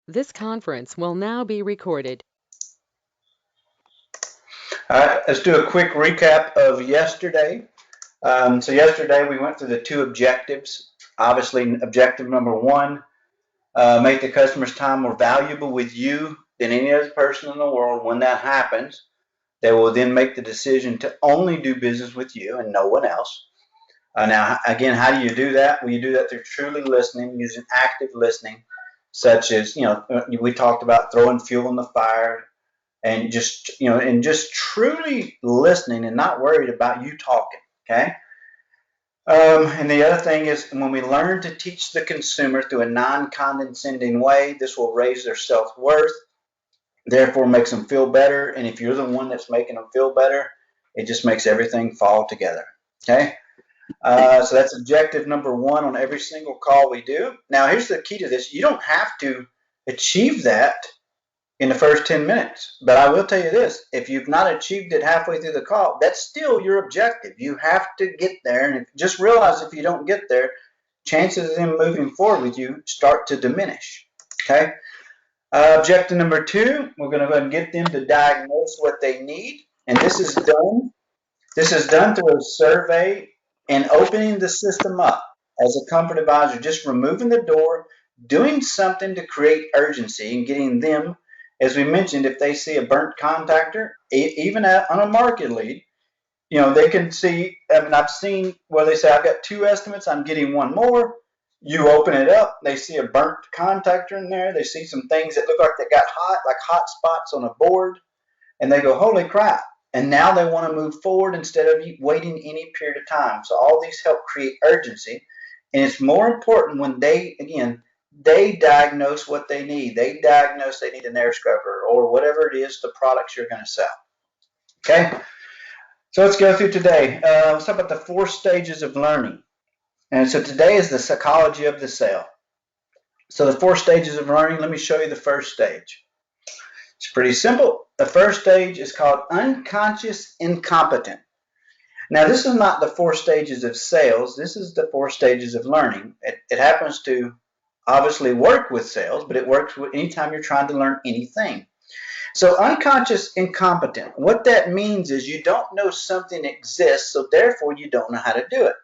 This conference will now be recorded. All right, let's do a quick recap of yesterday. So yesterday we went through the two objectives. Obviously, objective number one, make the customer's time more valuable with you than any other person in the world. When that happens, they will then make the decision to only do business with you and no one else. Now, again, how do you do that? Well, you do that through truly listening, using active listening, such as, we talked about throwing fuel in the fire, and just truly listening and not worried about you talking. Okay. And the other thing is when we learn to teach the consumer through a non-condescending way, this will raise their self-worth, therefore makes them feel better. And if you're the one that's making them feel better, it just makes everything fall together. Okay. So that's objective number one on every single call we do. Now, here's the key to this. You don't have to achieve that in the first 10 minutes. But I will tell you this, if you've not achieved it halfway through the call, that's still your objective. You have to get there. And just realize if you don't get there, chances of them moving forward with you start to diminish. Okay. Objective number two, we're going to go ahead and get them to diagnose what they need. And this is done. This is done through a survey and opening the system up as a comfort advisor, just removing the door, doing something to create urgency and getting them, as we mentioned, if they see a burnt contactor, even on a market lead, they can see, I mean, I've seen where they say, I've got two estimates, I'm getting one more. You open it up, they see a burnt contactor in there, they see some things that look like they got hot, like hot spots on a board, and they go, holy crap. And now they want to move forward instead of waiting any period of time. So all these help create urgency. And it's more important when they diagnose what they need. They diagnose they need an air scrubber or whatever it is, the products you're going to sell. Okay? So let's go through today. Let's talk about the 4 stages of learning. And so today is the psychology of the sale. So the 4 stages of learning, let me show you the first stage. It's pretty simple. The first stage is called unconscious incompetent. Now, this is not the 4 stages of sales. This is the 4 stages of learning. It happens to obviously work with sales, but it works with anytime you're trying to learn anything. So unconscious incompetent, what that means is you don't know something exists, so therefore you don't know how to do it.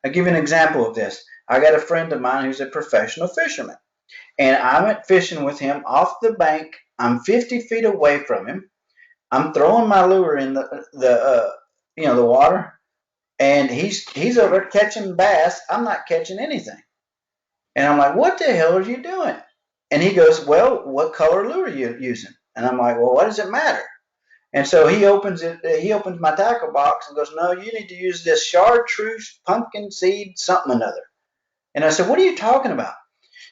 I'll give you an example of this. I got a friend of mine who's a professional fisherman, and I went fishing with him off the bank. I'm 50 feet away from him. I'm throwing my lure in the water, and he's over catching bass. I'm not catching anything, and I'm like, "What the hell are you doing?" And he goes, "Well, what color lure are you using?" And I'm like, "Well, what does it matter?" And so he opens it. He opens my tackle box and goes, "No, you need to use this chartreuse pumpkin seed something another." And I said, "What are you talking about?"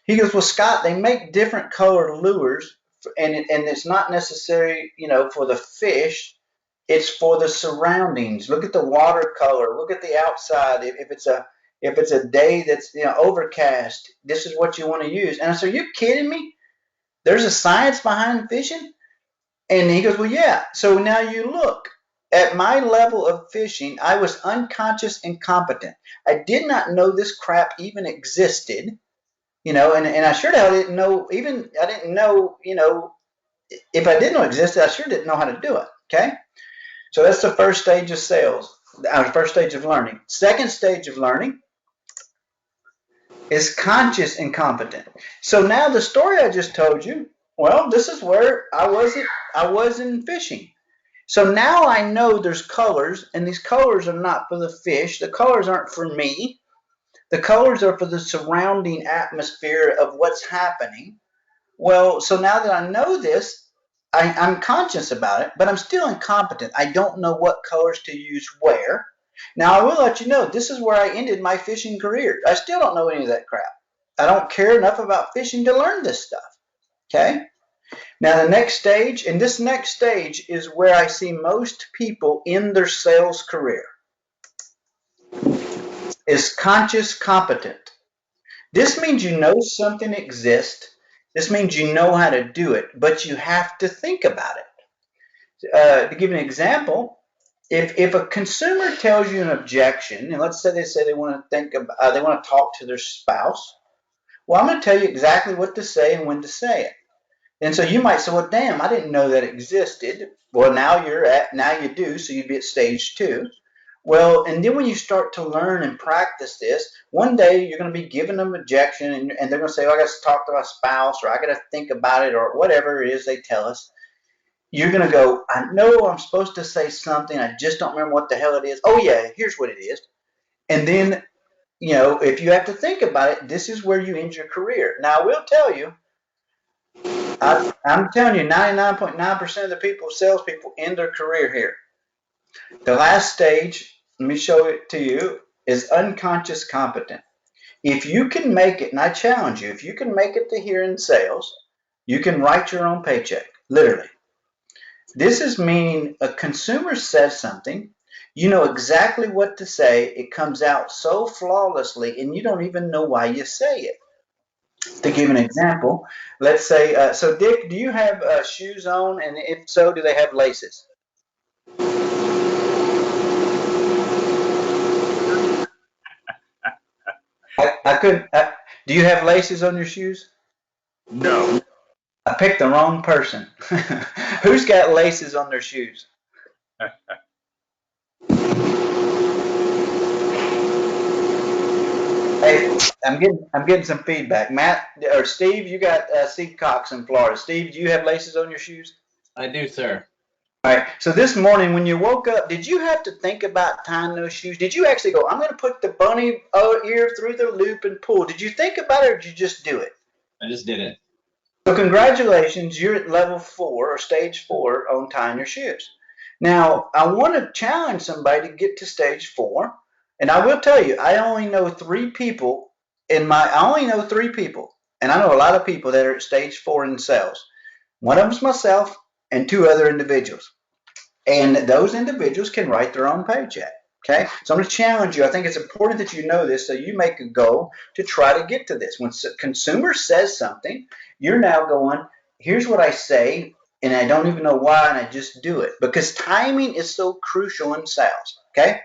He goes, "Well, Scott, they make different colored lures, and it's not necessary, for the fish. It's for the surroundings. Look at the watercolor. Look at the outside. If it's a day that's overcast, this is what you want to use." And I said, "Are you kidding me? There's a science behind fishing?" And he goes, "Well, yeah." So now you look. At my level of fishing, I was unconscious incompetent. I did not know this crap even existed, and I sure the hell didn't know, even I didn't know, if I didn't know it existed, I sure didn't know how to do it. Okay. So that's the first stage of sales, our first stage of learning. Second stage of learning is conscious incompetent. So now the story I just told you, well, this is where I was in fishing. So now I know there's colors, and these colors are not for the fish. The colors aren't for me. The colors are for the surrounding atmosphere of what's happening. Well, so now that I know this, I'm conscious about it, but I'm still incompetent. I don't know what colors to use where. Now, I will let you know, this is where I ended my fishing career. I still don't know any of that crap. I don't care enough about fishing to learn this stuff. Okay? Now, the next stage, and this next stage is where I see most people in their sales career, is conscious competent. This means you know something exists. This means you know how to do it, but you have to think about it. To give an example, if a consumer tells you an objection, and let's say they want to talk to their spouse, Well, I'm going to tell you exactly what to say and when to say it. And so you might say, well, damn, I didn't know that existed. Well, now you do, so you'd be at stage two. Well, and then when you start to learn and practice this, one day you're going to be giving them objection and they're going to say, oh, I got to talk to my spouse or I got to think about it or whatever it is they tell us. You're going to go, I know I'm supposed to say something. I just don't remember what the hell it is. Oh, yeah, here's what it is. And then, if you have to think about it, this is where you end your career. Now, I will tell you, I'm telling you, 99.9% of the people, salespeople, end their career here. The last stage, let me show it to you, is unconscious competent. If you can make it, and I challenge you, if you can make it to here in sales, you can write your own paycheck, literally. This is meaning a consumer says something, you know exactly what to say, it comes out so flawlessly, and you don't even know why you say it. To give an example, let's say, so Dick, do you have shoes on? And if so, do they have laces? I couldn't. Do you have laces on your shoes? No. I picked the wrong person. Who's got laces on their shoes? Hey, I'm getting some feedback. Matt or Steve, you got Steve Cox in Florida. Steve, do you have laces on your shoes? I do, sir. All right. So this morning when you woke up, did you have to think about tying those shoes? Did you actually go, I'm going to put the bunny ear through the loop and pull? Did you think about it or did you just do it? I just did it. So congratulations, you're at level 4 or stage 4 on tying your shoes. Now, I want to challenge somebody to get to stage 4. And I will tell you, I only know 3 people I only know 3 people. And I know a lot of people that are at stage 4 in sales. One of them's myself and 2 other individuals. And those individuals can write their own paycheck. Okay, so I'm going to challenge you. I think it's important that you know this so you make a goal to try to get to this. When a consumer says something, you're now going, here's what I say, and I don't even know why, and I just do it because timing is so crucial in sales. Okay,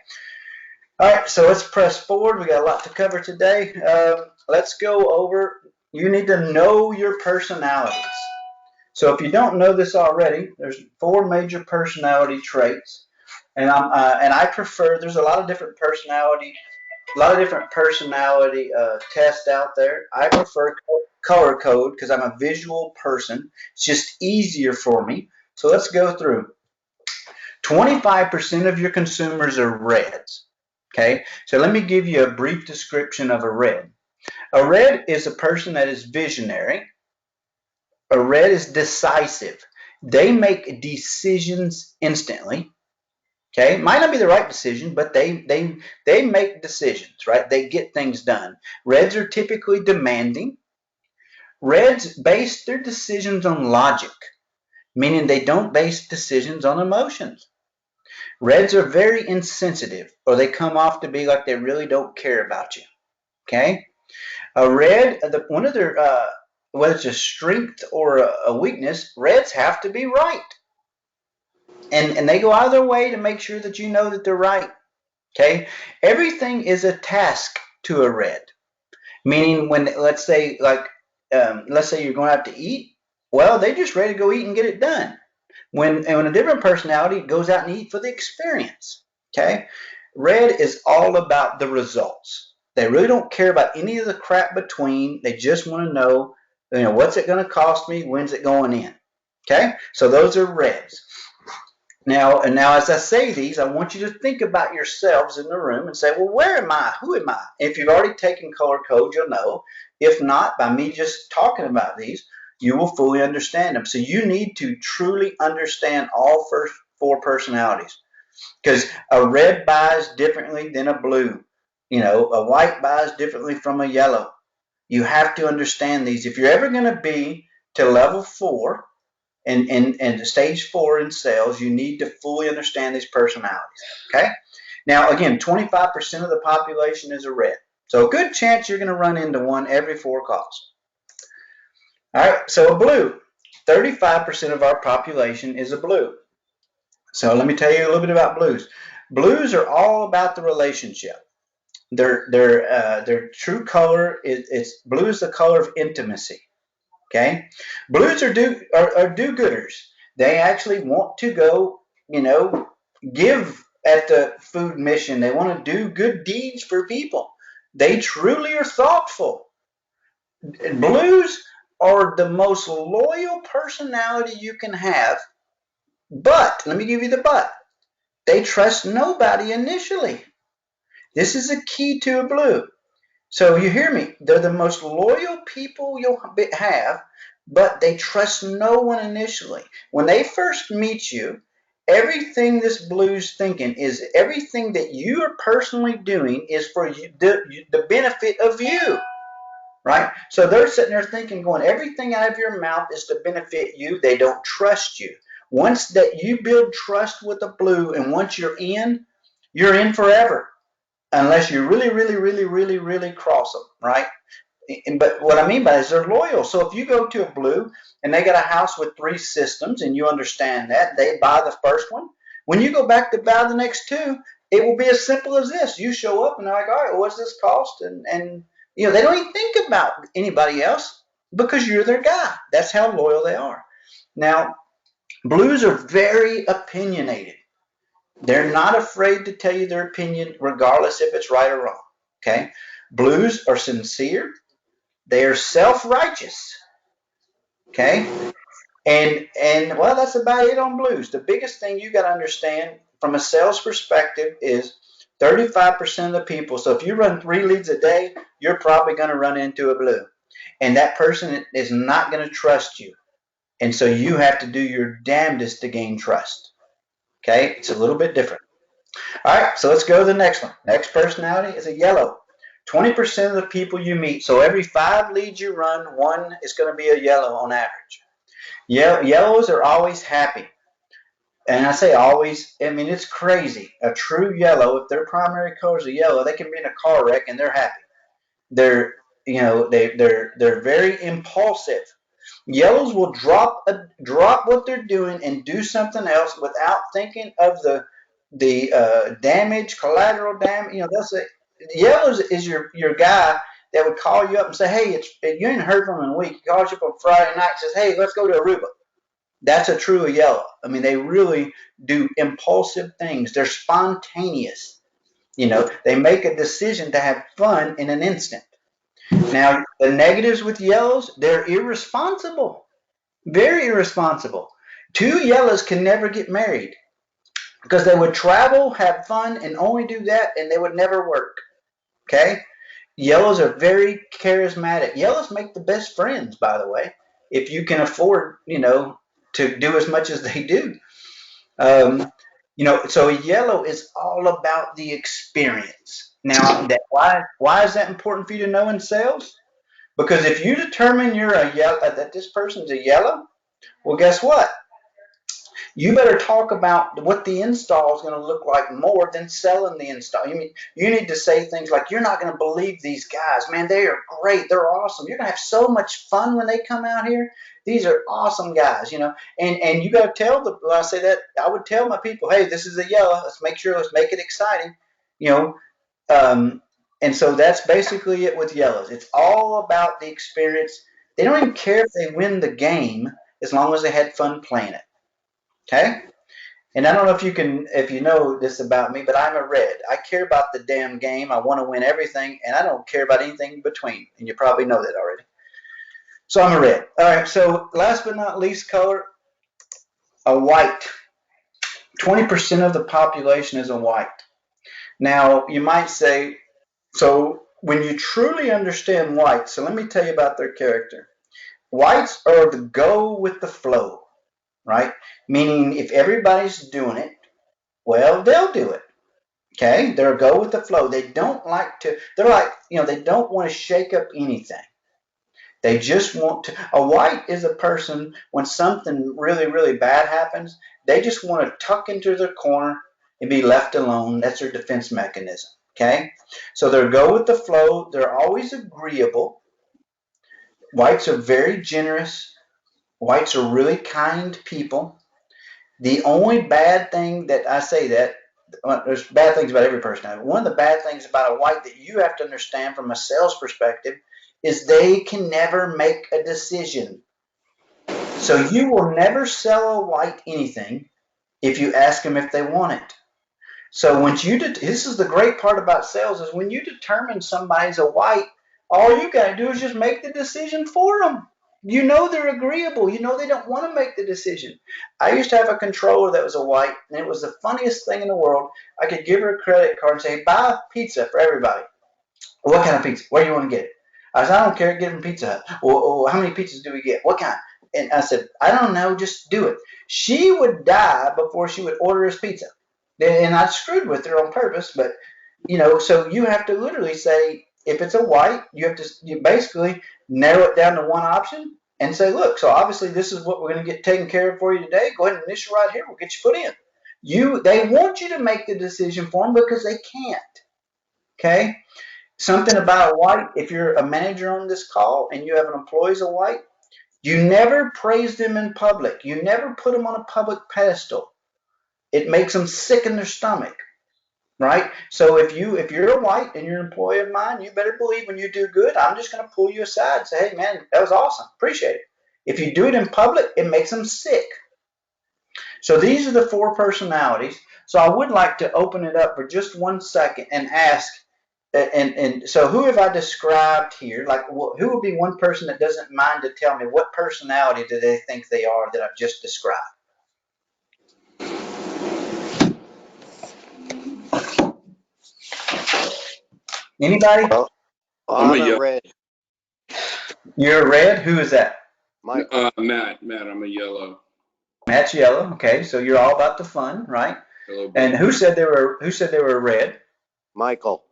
all right, so let's press forward. We got a lot to cover today. Let's go over. You need to know your personalities. So if you don't know this already, there's 4 major personality traits and I prefer. There's a lot of different personality tests out there. I prefer color code because I'm a visual person. It's just easier for me. So let's go through. 25% of your consumers are reds. Okay, so let me give you a brief description of a red. A red is a person that is visionary. A red is decisive. They make decisions instantly. Okay, might not be the right decision, but they make decisions, right? They get things done. Reds are typically demanding. Reds base their decisions on logic, meaning they don't base decisions on emotions. Reds are very insensitive, or they come off to be like they really don't care about you. Okay, a red, one of their whether it's a strength or a weakness, reds have to be right, and they go out of their way to make sure that you know that they're right. Okay, everything is a task to a red. Meaning, when let's say you're going out to eat, well, they're just ready to go eat and get it done. When a different personality goes out and eat for the experience. Okay, red is all about the results. They really don't care about any of the crap between. They just want to know, what's it going to cost me? When's it going in? Okay, so those are reds. Now, as I say these, I want you to think about yourselves in the room and say, well, where am I? Who am I? If you've already taken color code, you'll know. If not, by me just talking about these, you will fully understand them. So you need to truly understand all first 4 personalities because a red buys differently than a blue. A white buys differently from a yellow. You have to understand these. If you're ever going to be to level 4, and stage 4 in sales, you need to fully understand these personalities. Okay. Now, again, 25% of the population is a red. So a good chance you're going to run into one every 4 calls. All right. So a blue, 35% of our population is a blue. So let me tell you a little bit about blues. Blues are all about the relationship. Their true color is blue is the color of intimacy. Okay, blues are do-gooders. They actually want to go, give at the food mission. They want to do good deeds for people. They truly are thoughtful. Blues are the most loyal personality you can have, but let me give you the but. They trust nobody initially. This is a key to a blue. So you hear me? They're the most loyal people you'll have, but they trust no one initially. When they first meet you, everything this blue's thinking is everything that you are personally doing is for you, the benefit of you, right? So they're sitting there thinking, going, everything out of your mouth is to benefit you. They don't trust you. Once that you build trust with a blue, and once you're in forever, unless you really, really, really, really, really cross them, right? But what I mean by it is they're loyal. So if you go to a blue and they got a house with 3 systems and you understand that, they buy the first one. When you go back to buy the next 2, it will be as simple as this. You show up and they're like, all right, well, what's this cost? And they don't even think about anybody else because you're their guy. That's how loyal they are. Now, blues are very opinionated. They're not afraid to tell you their opinion, regardless if it's right or wrong. Okay? Blues are sincere. They are self-righteous. Okay? And well, that's about it on blues. The biggest thing you got to understand from a sales perspective is 35% of the people. So if you run 3 leads a day, you're probably going to run into a blue. And that person is not going to trust you. And so you have to do your damnedest to gain trust. Okay? It's a little bit different. All right, so let's go to the next one. Next personality is a yellow. 20% of the people you meet, so every 5 leads you run, 1 is going to be a yellow on average. Yellows are always happy. And I say always, I mean, it's crazy. A true yellow, if their primary color is a yellow, they can be in a car wreck and they're happy. They're very impulsive. Yellows will drop what they're doing and do something else without thinking of the damage, collateral damage. Yellows is your guy that would call you up and say, hey, you ain't heard from him in a week. He calls you up on Friday night and says, hey, let's go to Aruba. That's a true yellow. I mean, they really do impulsive things. They're spontaneous. They make a decision to have fun in an instant. Now, the negatives with yellows, they're irresponsible. Very irresponsible. 2 yellows can never get married because they would travel, have fun, and only do that, and they would never work. Okay? Yellows are very charismatic. Yellows make the best friends, by the way, if you can afford, to do as much as they do. So a yellow is all about the experience. Now, why is that important for you to know in sales? Because if you determine that this person's a yellow, well, guess what? You better talk about what the install is going to look like more than selling the install. You need to say things like, "You're not going to believe these guys, man. They are great. They're awesome. You're going to have so much fun when they come out here. These are awesome guys, And you got to when I say that, I would tell my people, hey, this is a yellow. Let's make it exciting, you know. And so that's basically it with yellows. It's all about the experience. They don't even care if they win the game as long as they had fun playing it. Okay? And I don't know if you know this about me, but I'm a red. I care about the damn game. I want to win everything, and I don't care about anything in between. And you probably know that already. So I'm a red. All right. So last but not least color, a white. 20% of the population is a white. Now you might say, so when you truly understand whites, so let me tell you about their character. Whites are the go with the flow, right? Meaning if everybody's doing it, well, they'll do it. Okay, they're a go with the flow. They don't like to, they're like, they don't want to shake up anything. They just want to. A white is a person, when something really, really bad happens, they just want to tuck into their corner and be left alone. That's their defense mechanism. Okay, so they're go with the flow. They're always agreeable. Whites are very generous. Whites are really kind people. The only bad thing that I say that well, there's bad things about every personality. One of the bad things about a white that you have to understand from a sales perspective is they can never make a decision. So you will never sell a white anything if you ask them if they want it. So once this is the great part about sales is when you determine somebody's a white, all you got to do is just make the decision for them. You know they're agreeable. You know they don't want to make the decision. I used to have a controller that was a white, and it was the funniest thing in the world. I could give her a credit card and say, buy pizza for everybody. What kind of pizza? Where do you want to get it? I said, I don't care. Get them Pizza Hut. Well, how many pizzas do we get? What kind? And I said, I don't know. Just do it. She would die before she would order us pizza. And I screwed with her on purpose. But, so you have to literally say, if it's a white, you basically narrow it down to one option and say, look, so obviously this is what we're going to get taken care of for you today. Go ahead and initial right here. We'll get you put in. They want you to make the decision for them because they can't. Okay? Something about a white, if you're a manager on this call and you have an employee as a white, you never praise them in public. You never put them on a public pedestal. It makes them sick in their stomach, right? So if you're a white and you're an employee of mine, you better believe when you do good, I'm just going to pull you aside and say, hey, man, that was awesome. Appreciate it. If you do it in public, it makes them sick. So these are the 4 personalities. So I would like to open it up for just 1 second and ask, and so who have I described here? Like, who would be one person that doesn't mind to tell me what personality do they think they are that I've just described? Anybody? Well, I'm I'm a a yellow. red. You're a red. Who is that? Michael. Matt, I'm a yellow. Matt's yellow. Okay, so you're all about the fun, right? Hello, And buddy. who said they were a red? Michael.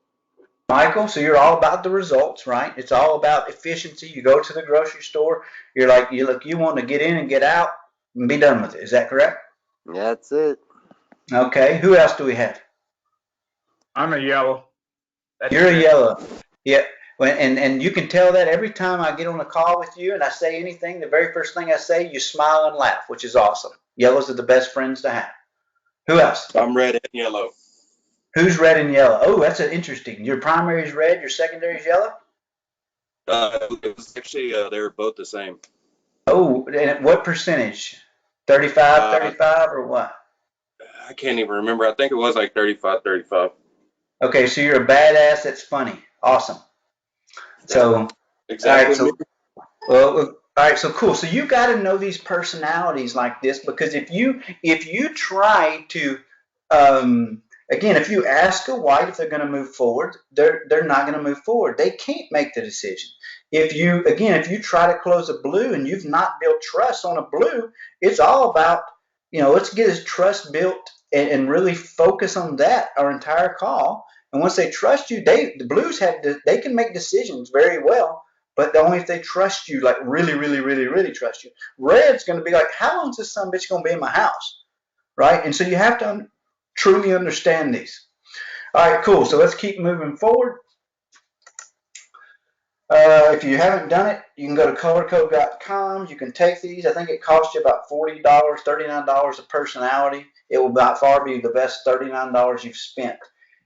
Michael. So you're all about the results, right? It's all about efficiency. You go to the grocery store. You're like, you want to get in and get out and be done with it. Is that correct? That's it. Okay. Who else do we have? I'm a yellow. You're a yellow. Yeah. And you can tell that every time I get on a call with you and I say anything, the very first thing I say, you smile and laugh, which is awesome. Yellows are the best friends to have. Who else? I'm red and yellow. Who's red and yellow? Oh, that's interesting. Your primary is red, your secondary is yellow? It was actually, they were both the same. Oh, and what percentage? 35, 35, or what? I can't even remember. I think it was like 35. Okay, so you're a badass that's funny. Awesome. So, Exactly. all right, well, all right, so cool. So you got to know these personalities like this because if you try to, again, if you ask a white if they're going to move forward, they're not going to move forward. They can't make the decision. If you try to close a blue and you've not built trust on a blue, it's all about, let's get his trust built and really focus on that our entire call. And once they trust you, the blues they can make decisions very well. But only if they trust you, like really, really, really, really trust you. Red's going to be like, how long is this son of a bitch going to be in my house? Right? And so you have to truly understand these. All right, cool. So let's keep moving forward. If you haven't done it, you can go to colorcode.com. You can take these. I think it costs you about $40, $39 a personality. It will by far be the best $39 you've spent.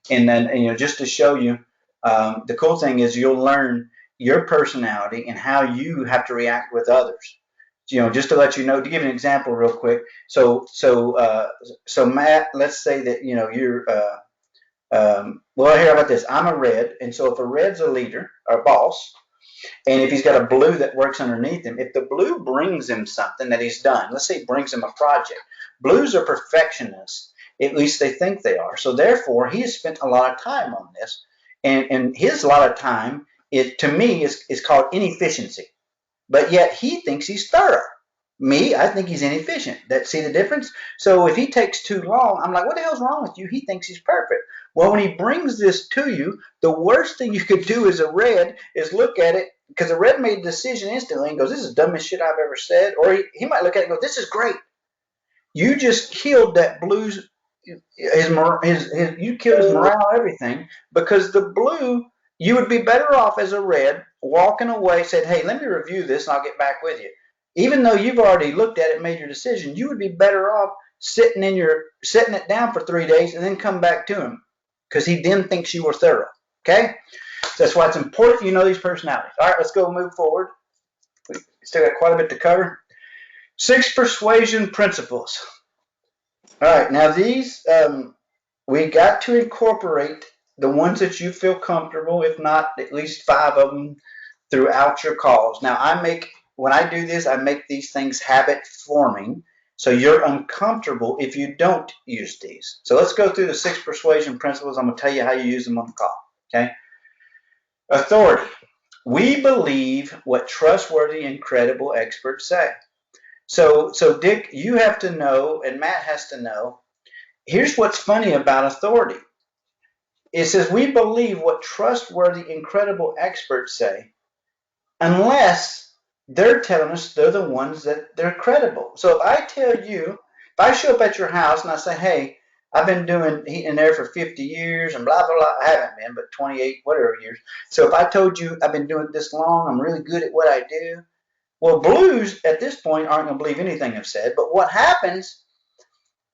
And then, just to show you, the cool thing is you'll learn your personality and how you have to react with others. Just to let you know, to give an example real quick. So Matt, let's say that you're. Well, here, how about this? I'm a red, and so if a red's a leader or a boss, and if he's got a blue that works underneath him, if the blue brings him something that he's done, let's say he brings him a project. Blues are perfectionists. At least they think they are. So therefore, he has spent a lot of time on this, and his lot of time to me is called inefficiency. But yet he thinks he's thorough. Me, I think he's inefficient. See the difference? So if he takes too long, I'm like, what the hell's wrong with you? He thinks he's perfect. Well, when he brings this to you, the worst thing you could do as a red is look at it, because a red made a decision instantly and goes, this is the dumbest shit I've ever said. Or he might look at it and go, this is great. You just killed that blue's, you killed his morale, everything, because the blue, you would be better off as a red walking away, said, hey, let me review this and I'll get back with you. Even though you've already looked at it and made your decision, you would be better off sitting it down for 3 days and then come back to him because he then thinks you were thorough. Okay? So that's why it's important you know these personalities. All right, let's go move forward. We still got quite a bit to cover. 6 persuasion principles. All right, now these we got to incorporate the ones that you feel comfortable, if not at least 5 of them throughout your calls. Now when I do this, I make these things habit forming, so you're uncomfortable if you don't use these. So let's go through the 6 persuasion principles. I'm going to tell you how you use them on the call. Okay? Authority. We believe what trustworthy and credible experts say. So Dick, you have to know, and Matt has to know. Here's what's funny about authority. It says we believe what trustworthy and credible experts say, unless they're telling us they're the ones that they're credible. So if I tell you, if I show up at your house and I say, hey, I've been doing heat and air for 50 years and blah, blah, blah. I haven't been, but 28, whatever years. So if I told you I've been doing it this long, I'm really good at what I do. Well, blues at this point aren't going to believe anything I've said. But what happens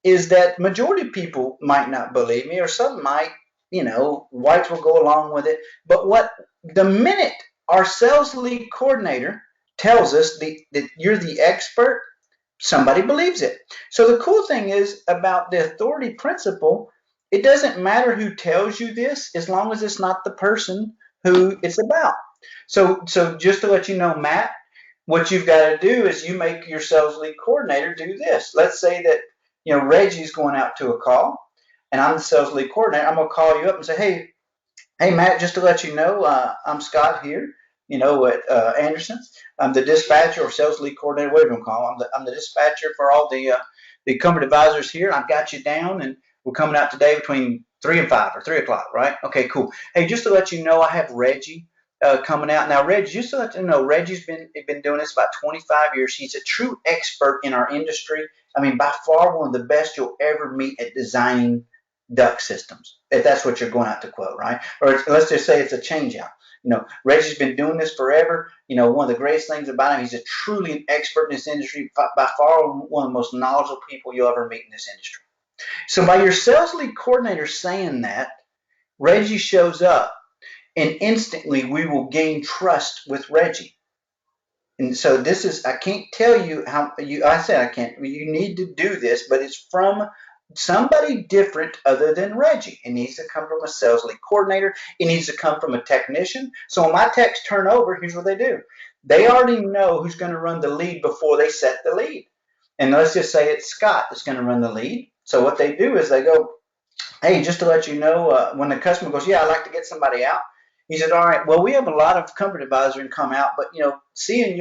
is that majority of people might not believe me, or some might, whites will go along with it. But the minute our sales lead coordinator tells us that you're the expert, somebody believes it. So the cool thing is about the authority principle, it doesn't matter who tells you this as long as it's not the person who it's about. So just to let you know, Matt, what you've got to do is you make your sales lead coordinator do this. Let's say that Reggie's going out to a call, and I'm the sales lead coordinator. I'm going to call you up and say, hey, Matt, just to let you know, I'm Scott here, at Anderson's. I'm the dispatcher or sales lead coordinator, whatever you want to call it. I'm the dispatcher for all the incumbent advisors here. I've got you down, and we're coming out today between 3 and 5 or 3 o'clock, right? Okay, cool. Hey, just to let you know, I have Reggie coming out. Now, Reggie, just to let you know, Reggie's been doing this about 25 years. He's a true expert in our industry. I mean, by far one of the best you'll ever meet at designing duct systems, if that's what you're going out to quote, right? Or let's just say it's a change out. Reggie's been doing this forever. One of the greatest things about him, he's a truly an expert in this industry, by far one of the most knowledgeable people you'll ever meet in this industry. So by your sales lead coordinator saying that, Reggie shows up, and instantly we will gain trust with Reggie. And so this is, I can't tell you I said I can't, you need to do this, but it's from somebody different other than Reggie. It needs to come from a sales lead coordinator. It needs to come from a technician. So when my techs turn over, here's what they do. They already know who's going to run the lead before they set the lead. And let's just say it's Scott that's going to run the lead. So what they do is they go, hey, just to let you know, when the customer goes, yeah, I'd like to get somebody out. He said, all right, well, we have a lot of comfort advisors and come out, but, seeing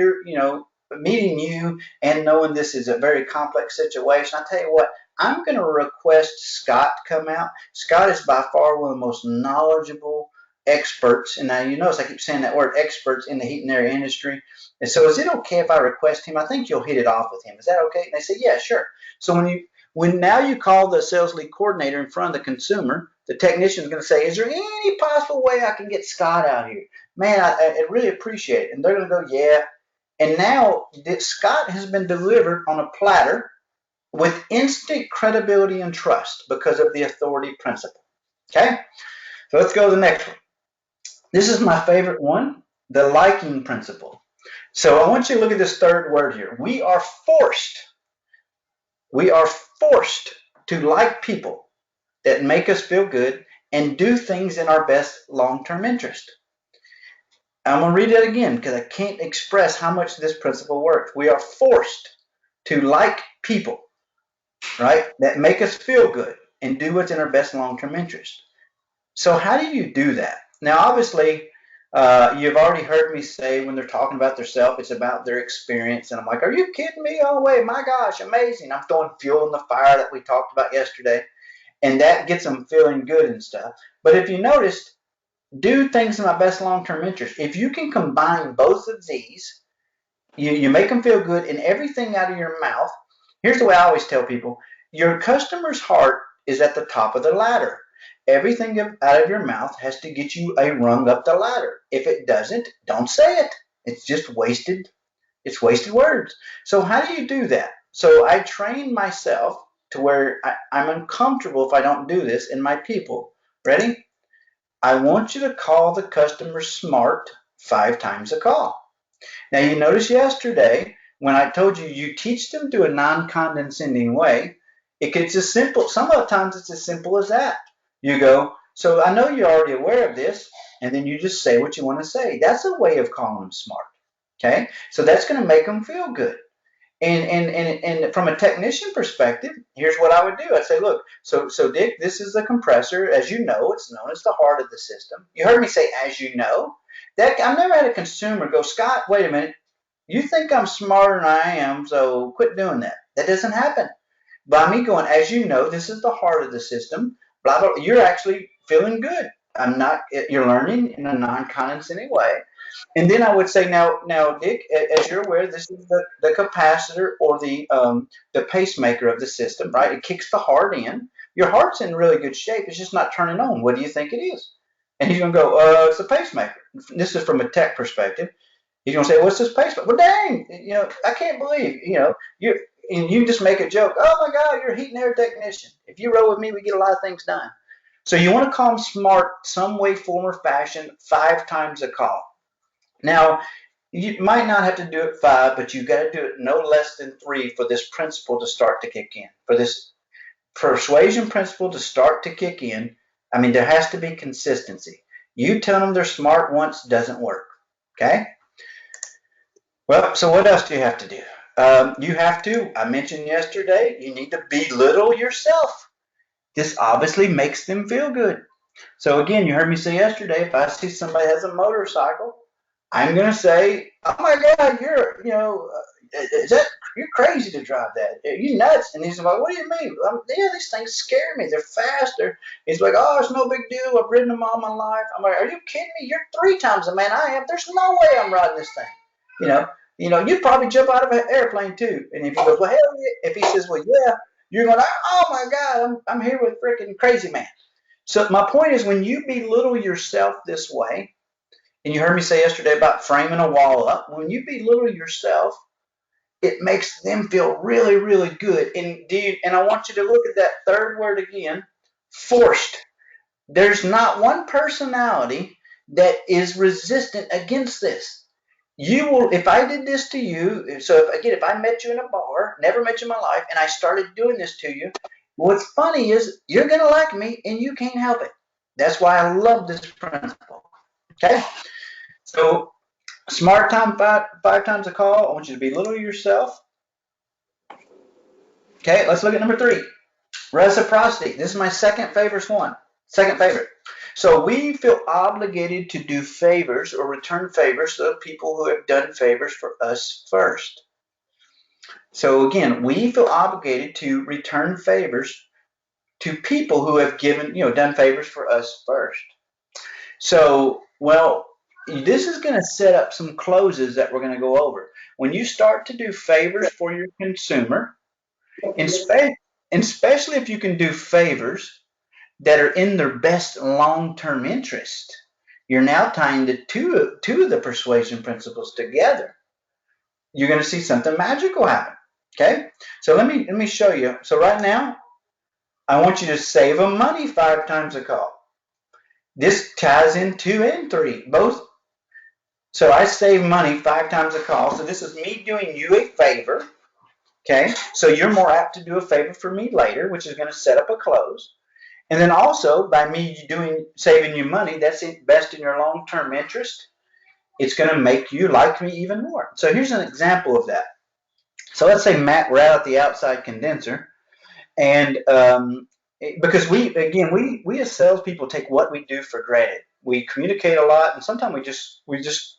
meeting you and knowing this is a very complex situation, I tell you what, I'm going to request Scott come out. Scott is by far one of the most knowledgeable experts. And now you notice I keep saying that word, experts in the heat and air industry. And so is it okay if I request him? I think you'll hit it off with him. Is that okay? And they say, yeah, sure. So when now you call the sales lead coordinator in front of the consumer, the technician is going to say, is there any possible way I can get Scott out here? Man, I really appreciate it. And they're going to go, yeah. And now Scott has been delivered on a platter with instant credibility and trust because of the authority principle. Okay? So let's go to the next one. This is my favorite one, the liking principle. So I want you to look at this third word here. We are forced to like people that make us feel good and do things in our best long-term interest. I'm going to read that again because I can't express how much this principle works. We are forced to like people, right, that make us feel good and do what's in our best long-term interest. So how do you do that? Now, obviously, you've already heard me say when they're talking about themselves, it's about their experience. And I'm like, are you kidding me? Oh, wait, my gosh, amazing. I'm throwing fuel in the fire that we talked about yesterday. And that gets them feeling good and stuff. But if you noticed, do things in my best long-term interest. If you can combine both of these, you make them feel good, and everything out of your mouth. Here's the way I always tell people, your customer's heart is at the top of the ladder. Everything out of your mouth has to get you a rung up the ladder. If it doesn't, don't say it. It's just wasted. It's wasted words. So how do you do that? So I train myself to where I'm uncomfortable if I don't do this in my people. Ready? I want you to call the customer smart 5 times a call. Now, you notice yesterday when I told you you teach them to a non-condescending way, it gets as simple. Some of the times it's as simple as that. You go, so I know you're already aware of this, and then you just say what you want to say. That's a way of calling them smart. Okay, so that's going to make them feel good. And from a technician perspective, here's what I would do. I'd say, look, so Dick, this is the compressor. As you know, it's known as the heart of the system. You heard me say, as you know. That I've never had a consumer go, Scott, wait a minute. You think I'm smarter than I am, so quit doing that. That doesn't happen. By me going, as you know, this is the heart of the system. Blah blah. You're actually feeling good. I'm not. You're learning in a non-condescending way. And then I would say, now, Dick, as you're aware, this is the capacitor or the pacemaker of the system, right? It kicks the heart in. Your heart's in really good shape. It's just not turning on. What do you think it is? And he's gonna go, it's a pacemaker. This is from a tech perspective. He's gonna say, what's this pacemaker? Well, dang, I can't believe, you just make a joke. Oh my God, you're a heat and air technician. If you roll with me, we get a lot of things done. So you want to call them smart some way, form, or fashion 5 times a call. Now, you might not have to do it 5, but you've got to do it no less than 3 for this principle to start to kick in. For this persuasion principle to start to kick in, I mean, there has to be consistency. You tell them they're smart once doesn't work. Okay? Well, so what else do you have to do? You have to, I mentioned yesterday, you need to belittle yourself. This obviously makes them feel good. So again, you heard me say yesterday, if I see somebody has a motorcycle, I'm going to say, oh my God, you're crazy to drive that. You nuts. And he's like, what do you mean? Yeah, these things scare me. They're faster. He's like, oh, it's no big deal. I've ridden them all my life. I'm like, are you kidding me? You're 3 times the man I am. There's no way I'm riding this thing. You'd probably jump out of an airplane too. And if he goes, well, hell yeah. If he says, well, yeah, you're going, oh my God, I'm here with freaking crazy man. So my point is, when you belittle yourself this way, and you heard me say yesterday about framing a wall up, when you belittle yourself, it makes them feel really, really good. And I want you to look at that third word again, forced. There's not one personality that is resistant against this. You will, if I did this to you, so if I met you in a bar, never met you in my life, and I started doing this to you, what's funny is you're going to like me and you can't help it. That's why I love this principle. Okay? So, smart time 5 times a call. I want you to belittle yourself. Okay, let's look at number 3. Reciprocity. This is my second favorite one. Second favorite. So we feel obligated to do favors or return favors to people who have done favors for us first. So again, we feel obligated to return favors to people who have done favors for us first. So, well, this is going to set up some closes that we're going to go over. When you start to do favors for your consumer, and especially if you can do favors that are in their best long-term interest, you're now tying the two of the persuasion principles together. You're going to see something magical happen. Okay, so let me show you. So right now, I want you to save them money 5 times a call. This ties in 2 and 3, both. So I save money 5 times a call. So this is me doing you a favor. Okay, so you're more apt to do a favor for me later, which is going to set up a close. And then also, by me saving you money, that's best in your long-term interest. It's going to make you like me even more. So here's an example of that. So let's say Matt routed the outside condenser, and because we as salespeople take what we do for granted. We communicate a lot, and sometimes we just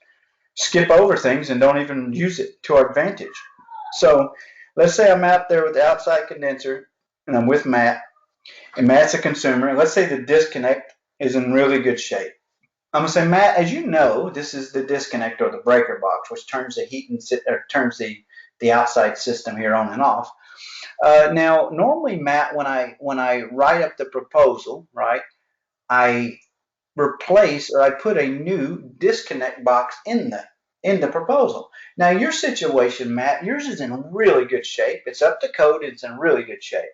skip over things and don't even use it to our advantage. So let's say I'm out there with the outside condenser, and I'm with Matt. And Matt's a consumer, and let's say the disconnect is in really good shape. I'm gonna say, Matt, as you know, this is the disconnect or the breaker box, which turns the heat or turns the outside system here on and off. Now, normally, Matt, when I write up the proposal, right, I replace or I put a new disconnect box in in the proposal. Now, your situation, Matt, yours is in really good shape. It's up to code. It's in really good shape.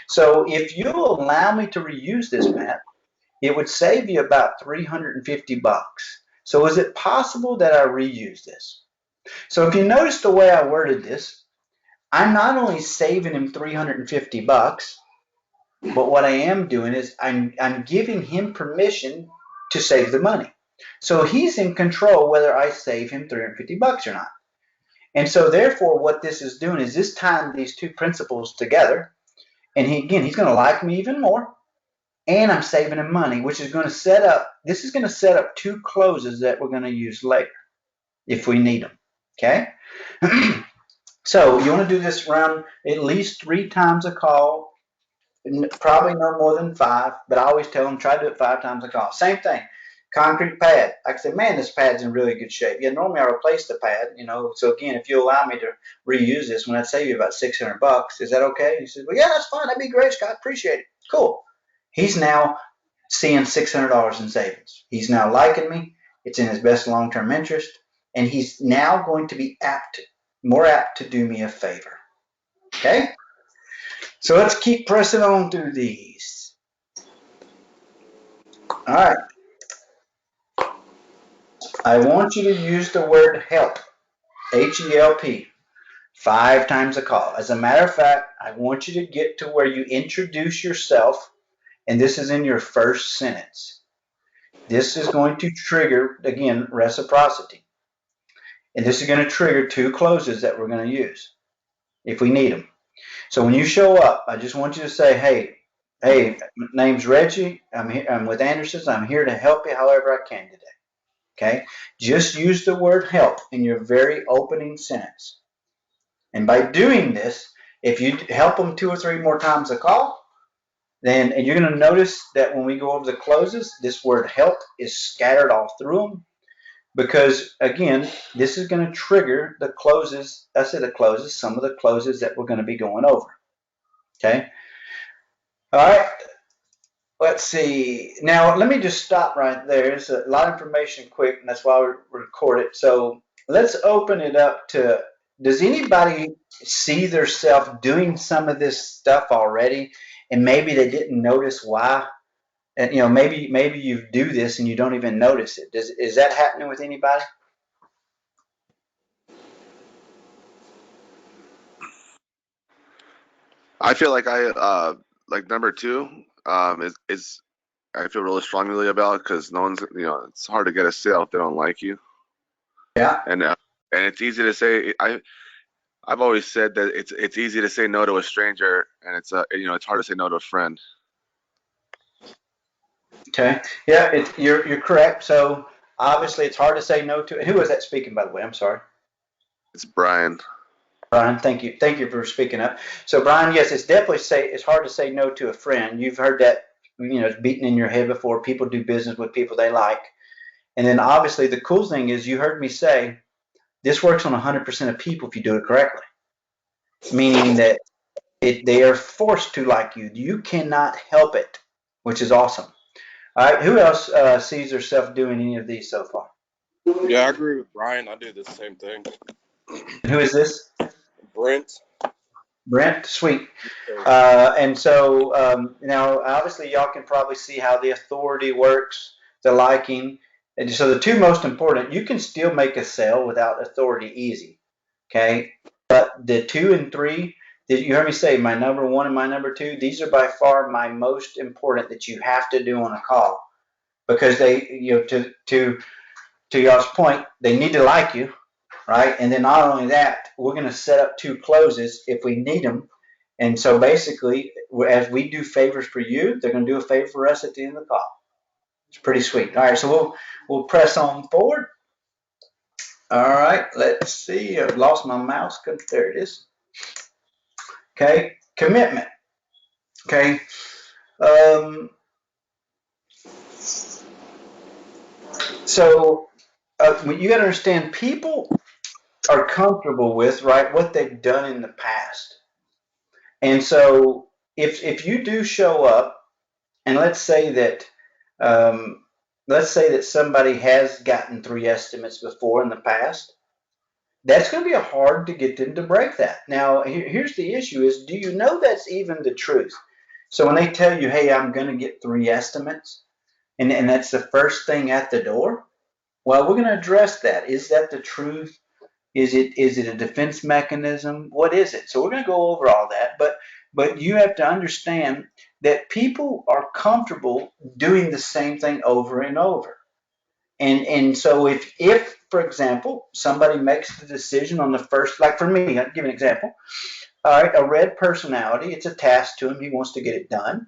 So if you'll allow me to reuse this, Matt, it would save you about 350 bucks. So is it possible that I reuse this? So if you notice the way I worded this, I'm not only saving him 350 bucks, but what I am doing is I'm giving him permission to save the money. So he's in control whether I save him 350 bucks or not. And so therefore what this is doing is this tying these two principles together. And he's going to like me even more. And I'm saving him money, which is going to set up, this is going to set up two closes that we're going to use later if we need them. Okay? So you want to do this around at least 3 times a call, probably no more than 5, but I always tell them try to do it 5 times a call. Same thing, concrete pad. I can say, man, this pad's in really good shape. Yeah, normally I replace the pad, so again, if you allow me to reuse this, when I save you about 600 bucks, is that okay? He says, well, yeah, that's fine. That'd be great, Scott. Appreciate it. Cool. He's now seeing $600 in savings. He's now liking me. It's in his best long-term interest, and he's now going to be more apt to do me a favor. Okay? So let's keep pressing on through these. All right. I want you to use the word help, H-E-L-P, 5 times a call. As a matter of fact, I want you to get to where you introduce yourself, and this is in your first sentence. This is going to trigger, again, reciprocity. And this is going to trigger 2 closes that we're going to use if we need them. So when you show up, I just want you to say, hey, name's Reggie. I'm with Anderson's. I'm here to help you however I can today. Okay? Just use the word help in your very opening sentence. And by doing this, if you help them 2 or 3 more times a call, and you're going to notice that when we go over the closes, this word help is scattered all through them. Because, again, this is going to trigger the closes, some of the closes that we're going to be going over. Okay? All right. Let's see. Now, let me just stop right there. It's a lot of information quick, and that's why we record it. So let's open it up to, does anybody see themselves doing some of this stuff already, and maybe they didn't notice why? And, maybe you do this and you don't even notice it. Is that happening with anybody? I feel like like number 2 is I feel really strongly about because no one's it's hard to get a sale if they don't like you. Yeah. And it's easy to say. I've always said that it's easy to say no to a stranger, and it's hard to say no to a friend. Okay. Yeah, you're correct. So obviously it's hard to say no to. Who was that speaking, by the way? I'm sorry. It's Brian. Brian, thank you for speaking up. So Brian, yes, it's hard to say no to a friend. You've heard that it's beaten in your head before. People do business with people they like, and then obviously the cool thing is you heard me say this works on 100% of people if you do it correctly, meaning that they are forced to like you. You cannot help it, which is awesome. All right, who else sees herself doing any of these so far? Yeah, I agree with Brian. I do the same thing. Who is this? Brent. Brent, sweet. And so now, obviously, y'all can probably see how the authority works, the liking. And so the 2 most important, you can still make a sale without authority easy, okay? But the 2 and 3, did you hear me say my number 1 and my number 2? These are by far my most important that you have to do on a call because they, to y'all's point, they need to like you, right? And then not only that, we're going to set up 2 closes if we need them. And so basically, as we do favors for you, they're going to do a favor for us at the end of the call. It's pretty sweet. All right, so we'll press on forward. All right, let's see. I've lost my mouse. There it is. Okay, commitment. Okay. So you got to understand, people are comfortable with, right, what they've done in the past. And so if you do show up, and let's say that somebody has gotten 3 estimates before in the past, that's going to be hard to get them to break that. Now, here's the issue is, do you know that's even the truth? So when they tell you, hey, I'm going to get 3 estimates, and that's the first thing at the door, well, we're going to address that. Is that the truth? Is it a defense mechanism? What is it? So we're going to go over all that, but you have to understand that people are comfortable doing the same thing over and over. And so if for example somebody makes the decision on the first, like for me, I'll give an example. All right, a red personality, it's a task to him. He wants to get it done.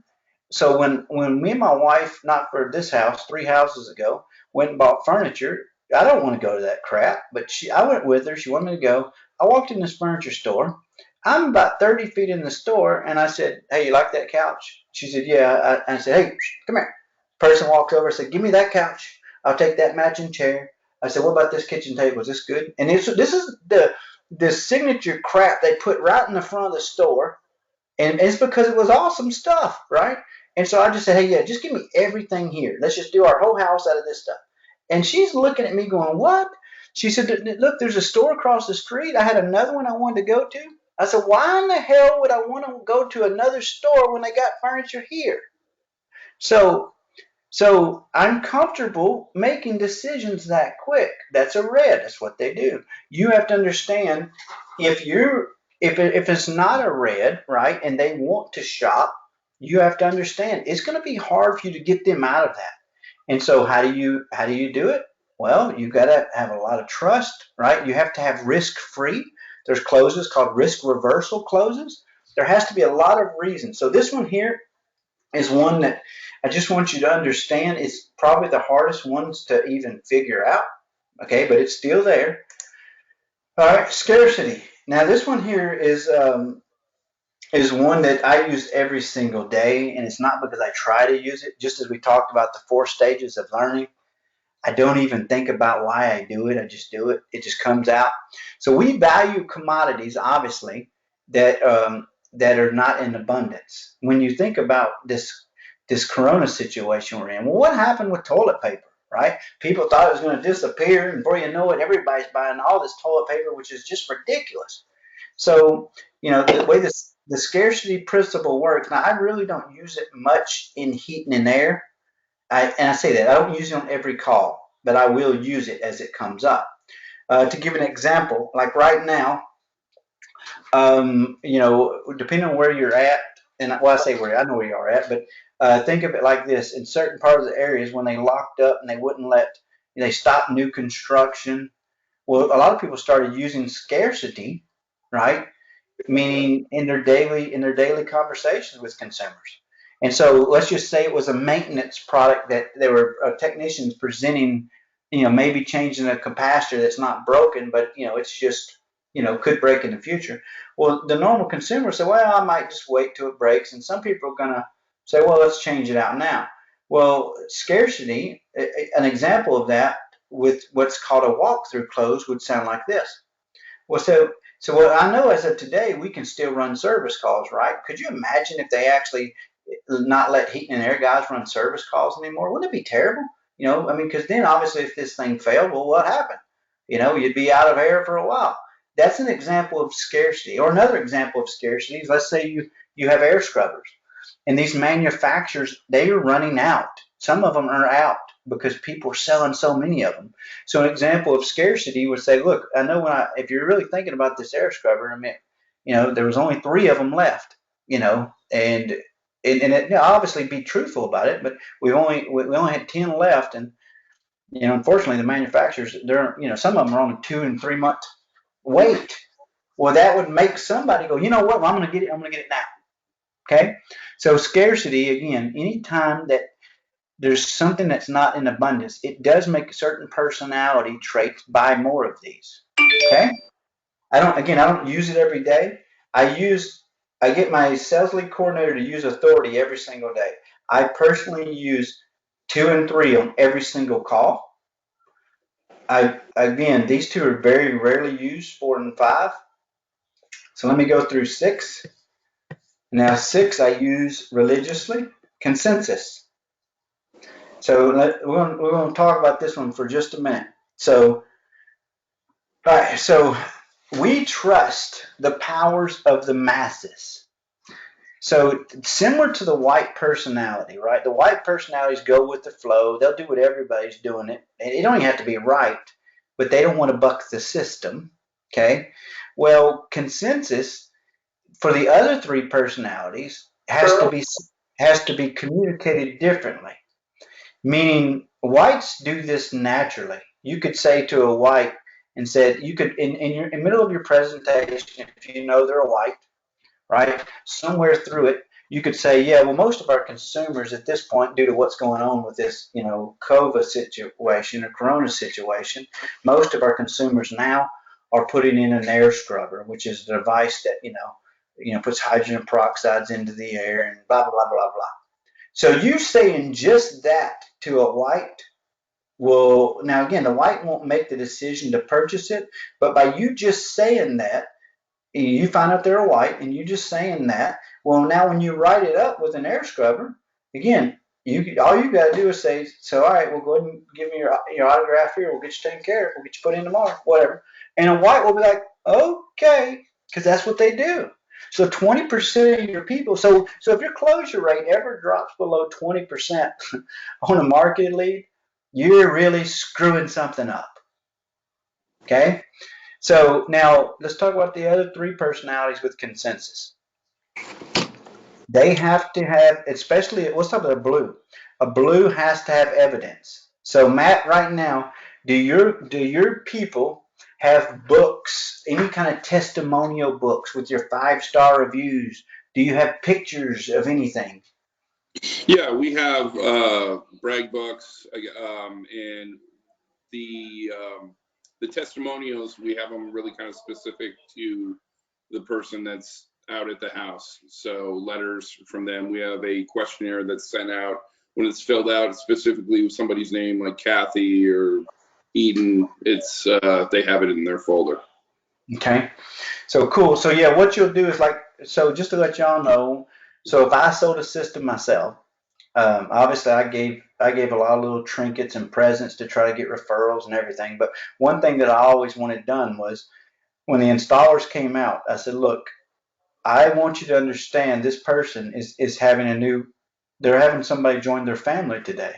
So when me and my wife, not for this house, 3 houses ago, went and bought furniture, I don't want to go to that crap, but I went with her. She wanted me to go. I walked in this furniture store. I'm about 30 feet in the store, and I said, "Hey, you like that couch?" She said, "Yeah." I said, "Hey, come here." Person walks over and said, "Give me that couch. I'll take that matching chair." I said, "What about this kitchen table? Is this good?" And this is the signature crap they put right in the front of the store, and it's because it was awesome stuff, right? And so I just said, hey, yeah, just give me everything here. Let's just do our whole house out of this stuff. And she's looking at me going, what? She said, look, there's a store across the street. I had another one I wanted to go to. I said, why in the hell would I want to go to another store when they got furniture here? So I'm comfortable making decisions that quick. That's a red. That's what they do. You have to understand, if if it's not a red, right, and they want to shop, you have to understand it's going to be hard for you to get them out of that. And so how do you do it? Well, you got to have a lot of trust, right? You have to have risk free. There's closes called risk reversal closes. There has to be a lot of reasons. So this one here is one that I just want you to understand is probably the hardest ones to even figure out. Okay, but it's still there. All right, scarcity. Now this one here is one that I use every single day, and it's not because I try to use it. Just as we talked about the 4 stages of learning, I don't even think about why I do it. I just do it. It just comes out. So we value commodities, obviously, that are not in abundance. When you think about this Corona situation we're in, well, what happened with toilet paper? Right? People thought it was going to disappear, and before you know it, everybody's buying all this toilet paper, which is just ridiculous. So, the way the scarcity principle works. Now, I really don't use it much in heating and air. And I say that I don't use it on every call, but I will use it as it comes up. To give an example, like right now, depending on where you're at, and well, I say where I know where you are at, but think of it like this: in certain parts of the areas, when they locked up and they wouldn't they stopped new construction. Well, a lot of people started using scarcity, right? Meaning in their daily conversations with consumers. And so let's just say it was a maintenance product that there were technicians presenting, maybe changing a capacitor that's not broken, but it's just could break in the future. Well, the normal consumer say, well, I might just wait till it breaks, and some people are going to say, well, let's change it out now. Well, scarcity, an example of that with what's called a walkthrough close would sound like this. Well, so what I know as of today, we can still run service calls, right? Could you imagine if they actually not let heating and air guys run service calls anymore? Wouldn't it be terrible? I mean, because then obviously if this thing failed, well, what happened? You'd be out of air for a while. That's an example of scarcity. Or another example of scarcity is, let's say you have air scrubbers, and these manufacturers, they are running out. Some of them are out because people are selling so many of them. So an example of scarcity would say, look, I know if you're really thinking about this air scrubber, I mean, there was only 3 of them left, and it, obviously be truthful about it, but we only had 10 left, and unfortunately the manufacturers, they're some of them are on a 2 and 3 month wait. Well, that would make somebody go, you know what? Well, I'm going to get it. I'm going to get it now. Okay. So scarcity, again, anytime that there's something that's not in abundance, it does make certain personality traits buy more of these. Okay. I don't use it every day. I get my sales lead coordinator to use authority every single day. I personally use 2 and 3 on every single call. Again, these 2 are very rarely used, 4 and 5. So let me go through 6. Now 6 I use religiously. Consensus. So we're going to talk about this one for just a minute. So All right, so we trust the powers of the masses. So similar to the white personality, right? The white personalities go with the flow. They'll do what everybody's doing it. And it don't even have to be right, but they don't want to buck the system. Okay. Well, consensus for the other three personalities has to be communicated differently. Meaning whites do this naturally. You could say to a white and said you could in the middle of your presentation, if you know they're a white, right? Somewhere through it, you could say, yeah, well, most of our consumers at this point, due to what's going on with this, COVID situation or Corona situation, most of our consumers now are putting in an air scrubber, which is a device that, puts hydrogen peroxides into the air and blah, blah, blah, blah, blah. So you saying just that to a white will, now again, the white won't make the decision to purchase it, but by you just saying that, you find out they're white and you just saying that, well, now when you write it up with an air scrubber, again, all you got to do is say, so all right, well, go ahead and give me your autograph here. We'll get you taken care of. We'll get you put in tomorrow, whatever. And a white will be like, okay, because that's what they do. So 20% of your people. So if your closure rate ever drops below 20% on a market lead, you're really screwing something up. Okay. So now let's talk about the other three personalities with consensus. They have to have, especially, let's talk about a blue. A blue has to have evidence. So Matt, right now, do your people have books, any kind of testimonial books with your 5-star reviews? Do you have pictures of anything? Yeah, we have brag books, and the testimonials. We have them really kind of specific to the person that's out at the house. So letters from them. We have a questionnaire that's sent out. When it's filled out specifically with somebody's name, like Kathy or Eden, it's they have it in their folder. Okay. So cool. So yeah, what you'll do is so just to let y'all know, so if I sold a system myself, obviously, I gave a lot of little trinkets and presents to try to get referrals and everything. But one thing that I always wanted done was when the installers came out, I said, look, I want you to understand this person is having they're having somebody join their family today,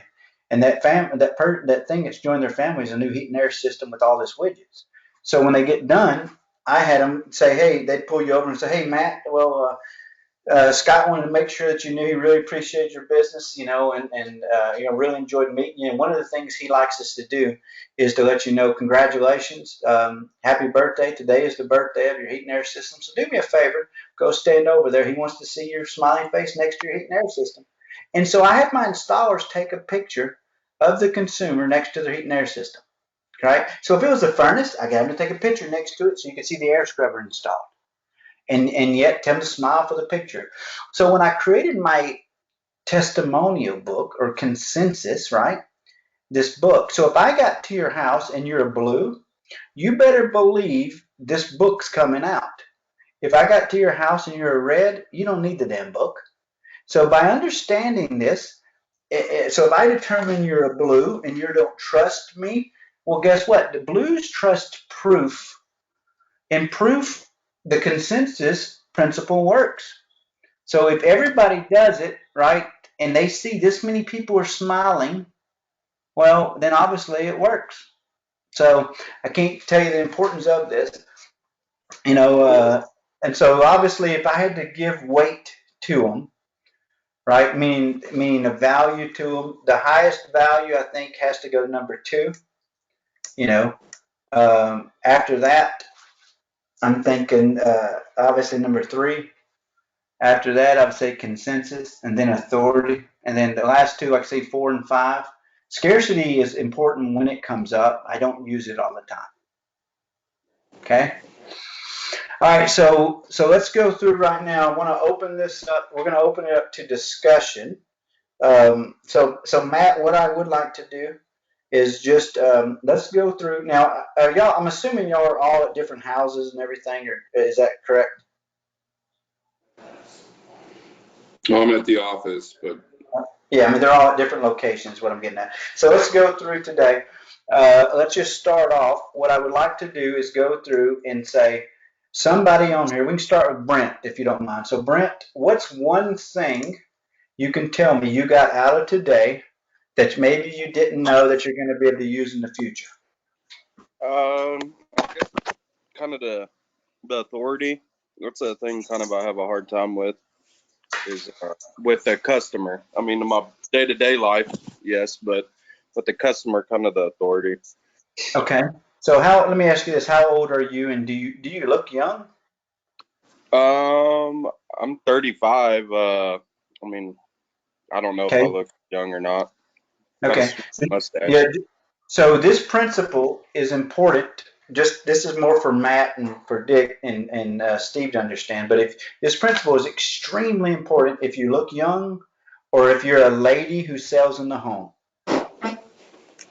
and that thing that's joined their family is a new heat and air system with all this widgets. So when they get done, I had them say, hey, they'd pull you over and say, hey, Matt, well, Scott wanted to make sure that you knew he really appreciated your business, and really enjoyed meeting you. And one of the things he likes us to do is to let you know, congratulations, happy birthday. Today is the birthday of your heat and air system. So do me a favor, go stand over there. He wants to see your smiling face next to your heat and air system. And so I had my installers take a picture of the consumer next to their heat and air system. Right? So if it was a furnace, I got him to take a picture next to it so you could see the air scrubber installed and yet tell them to smile for the picture. So when I created my testimonial book or consensus, right? This book. So if I got to your house and you're a blue, you better believe this book's coming out. If I got to your house and you're a red, you don't need the damn book. So by understanding this, so if I determine you're a blue and you don't trust me, well, guess what? The blues trust proof, and proof, the consensus principle works. So if everybody does it, right, and they see this many people are smiling, well, then obviously it works. So I can't tell you the importance of this, you know, and so obviously if I had to give weight to them, right, meaning a value to them, the highest value I think has to go to number 2, you know. After that, I'm thinking obviously number 3. After that, I would say consensus and then authority. And then the last two, like say 4 and 5. Scarcity is important when it comes up. I don't use it all the time. Okay. All right. So let's go through right now. I want to open this up. We're going to open it up to discussion. So Matt, what I would like to do is just let's go through now. Y'all, I'm assuming y'all are all at different houses and everything, or is that correct? Well, I'm at the office, but Yeah, I mean, they're all at different locations, what I'm getting at. So let's go through today. let's just start off. What I would like to do is go through and say, somebody on here, we can start with Brent if you don't mind. So, Brent, what's one thing you can tell me you got out of today that maybe you didn't know that you're going to be able to use in the future? I guess kind of the authority. That's a thing kind of I have a hard time with is with the customer. I mean, in my day-to-day life, yes, but with the customer, kind of the authority. Okay. So, let me ask you this: how old are you, and do you look young? I'm 35. I mean, I don't know if Okay. I look young or not. Got a Okay. sweet mustache. Yeah. So this principle is important. Just this is more for Matt and for Dick and Steve to understand. But if this principle is extremely important if you look young, or if you're a lady who sells in the home,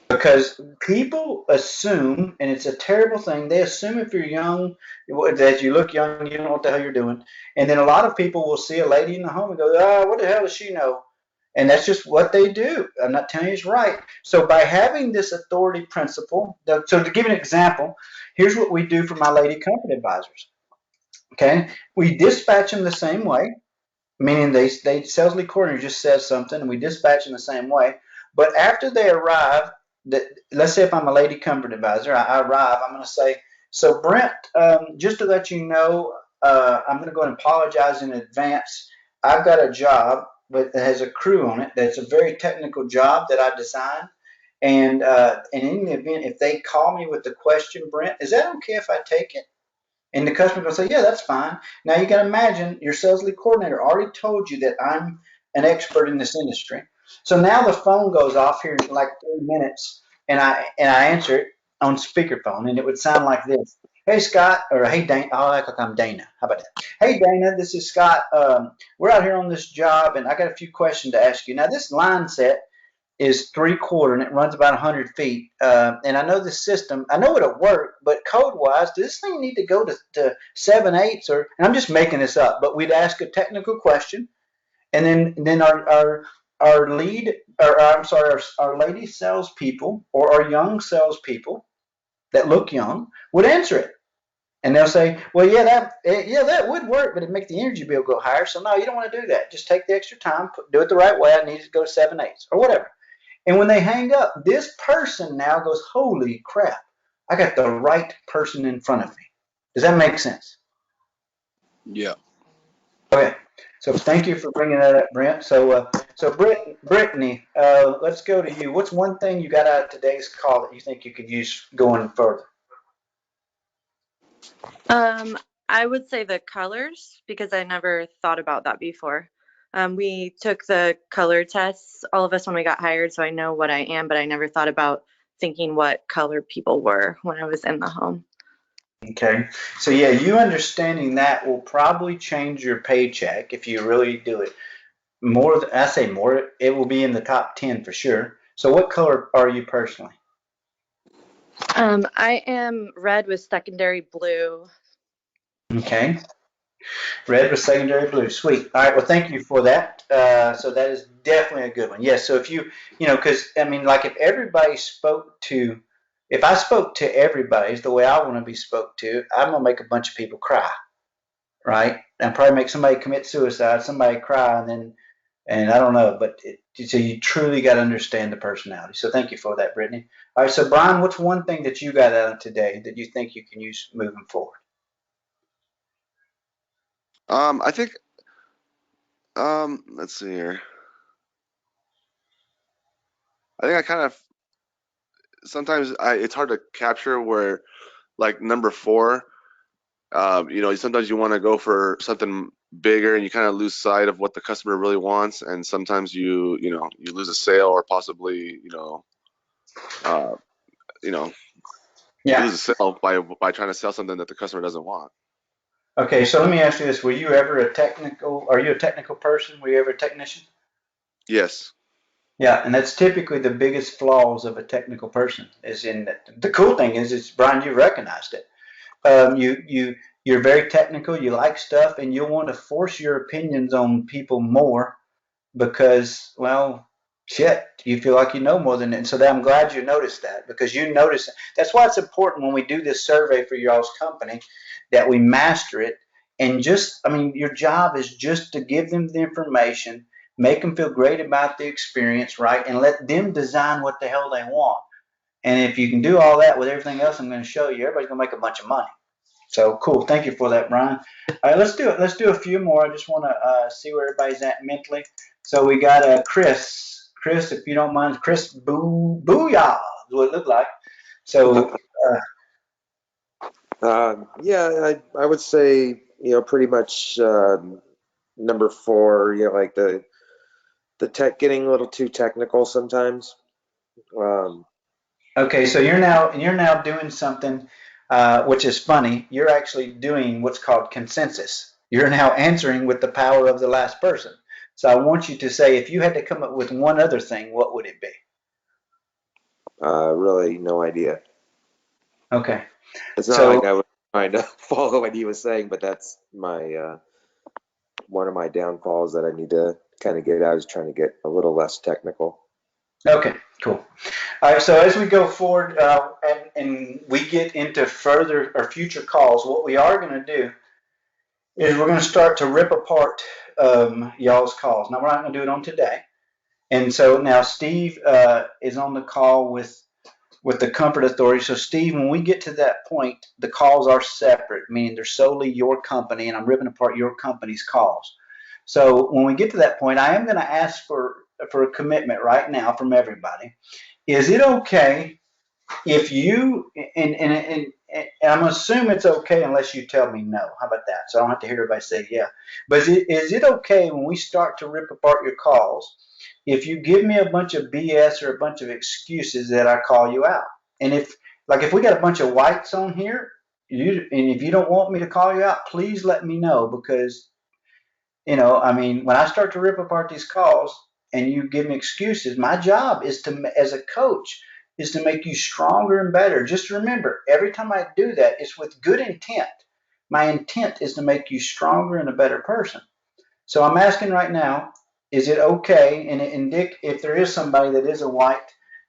because people assume, and it's a terrible thing. They assume if you're young that you look young, you don't know what the hell you're doing. And then a lot of people will see a lady in the home and go, "Ah, what the hell does she know?" And that's just what they do. I'm not telling you it's right. So by having this authority principle, so to give you an example, here's what we do for my lady company advisors. Okay, we dispatch them the same way, meaning they sales lead coordinator just says something and we dispatch them the same way. But after they arrive, let's say if I'm a lady comfort advisor, I arrive, I'm going to say, so Brent, just to let you know, I'm going to go and apologize in advance. I've got a job that has a crew on it that's a very technical job that I designed. And in the event, if they call me with the question, Brent, is that okay if I take it? And the customer will say, yeah, that's fine. Now you got to imagine your sales lead coordinator already told you that I'm an expert in this industry. So now the phone goes off here in like 3 minutes, and I answer it on speakerphone, and it would sound like this: Hey Scott, or hey Dana. I'll act like I'm Dana. How about that? Hey Dana, this is Scott. We're out here on this job, and I got a few questions to ask you. Now this line set is 3/4 and it runs about 100 feet. And I know the system, I know it'll work, but code wise, does this thing need to go to 7/8? And I'm just making this up, but we'd ask a technical question, and then our lead, or I'm sorry, our lady salespeople or our young salespeople that look young would answer it. And they'll say, well, that would work, but it'd make the energy bill go higher. So no, you don't want to do that. Just take the extra time, do it the right way. I need it to go to 7/8 or whatever. And when they hang up, this person now goes, holy crap, I got the right person in front of me. Does that make sense? Yeah. Okay. So thank you for bringing that up, Brent. So Brittany, let's go to you. What's one thing you got out of today's call that you think you could use going further? I would say the colors because I never thought about that before. We took the color tests, all of us when we got hired, so I know what I am, but I never thought about thinking what color people were when I was in the home. Okay. So yeah, you understanding that will probably change your paycheck if you really do it. I say more, it will be in the top 10 for sure. So what color are you personally? I am red with secondary blue. Okay. Red with secondary blue. Sweet. All right. Well, thank you for that. So that is definitely a good one. Yes. So if because I mean, like if I spoke to everybody the way I want to be spoke to, I'm gonna make a bunch of people cry, right? And probably make somebody commit suicide, somebody cry, and I don't know, but so you truly got to understand the personality. So thank you for that, Brittany. All right. So Brian, what's one thing that you got out of today that you think you can use moving forward? I think, let's see here. I think I kind of sometimes it's hard to capture where like number four. Sometimes you want to go for something bigger and you kind of lose sight of what the customer really wants, and sometimes you lose a sale or possibly uh, you know you Yeah. lose a sale by trying to sell something that the customer doesn't want. Okay, so let me ask you this. Are you a technical person? Were you ever a technician? Yes. Yeah, and that's typically the biggest flaws of a technical person is in that. The cool thing is Brian, you recognized it. You're very technical, you like stuff, and you'll want to force your opinions on people more because, well, shit, you feel like you know more than it. And so I'm glad you noticed that, because you notice that's why it's important when we do this survey for y'all's company that we master it. And just, I mean, your job is just to give them the information, make them feel great about the experience, right? And let them design what the hell they want. And if you can do all that with everything else I'm going to show you, everybody's going to make a bunch of money. So cool. Thank you for that, Brian. All right, let's do it. Let's do a few more. I just want to see where everybody's at mentally. So we got Chris. Chris, if you don't mind, Chris Booyah is what it looked like. So, Yeah, I would say, pretty much number 4, like the tech getting a little too technical sometimes. okay, so you're now doing something which is funny. You're actually doing what's called consensus. You're now answering with the power of the last person. So I want you to say, if you had to come up with one other thing, what would it be? Really, no idea. Okay. It's not So like I was trying to follow what he was saying, but that's my one of my downfalls that I need to kind of get out, is trying to get a little less technical. okay, cool. All right, so as we go forward and we get into further or future calls, what we are going to do is we're going to start to rip apart y'all's calls. Now, we're not going to do it on today. And so now Steve is on the call with the Comfort Authority. So, Steve, when we get to that point, the calls are separate, meaning they're solely your company, and I'm ripping apart your company's calls. So, when we get to that point, I am going to ask for a commitment right now from everybody. Is it okay if you and I'm assuming it's okay unless you tell me no? How about that? So I don't have to hear everybody say yeah. But is it okay when we start to rip apart your calls if you give me a bunch of BS or a bunch of excuses that I call you out? And if we got a bunch of whites on here, and if you don't want me to call you out, please let me know, because I mean, when I start to rip apart these calls and you give me excuses, my job is to, as a coach, is to make you stronger and better. Just remember, every time I do that, it's with good intent. My intent is to make you stronger and a better person. So I'm asking right now, is it okay? And Dick, if there is somebody that is a white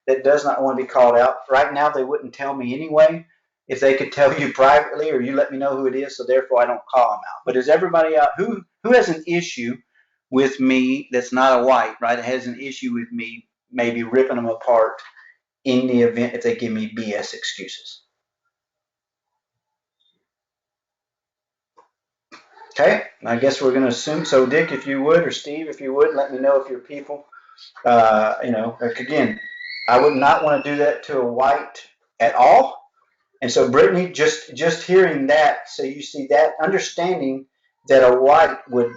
that does not want to be called out, right now they wouldn't tell me anyway. If they could tell you privately, or you let me know who it is, so therefore I don't call them out. But is everybody out who has an issue with me that's not a white, right? That has an issue with me maybe ripping them apart in the event if they give me BS excuses? Okay, I guess we're going to assume so. Dick, if you would, or Steve, if you would, let me know if you're people. Like again, I would not want to do that to a white at all. And so, Brittany, just hearing that, so you see that, understanding that a white would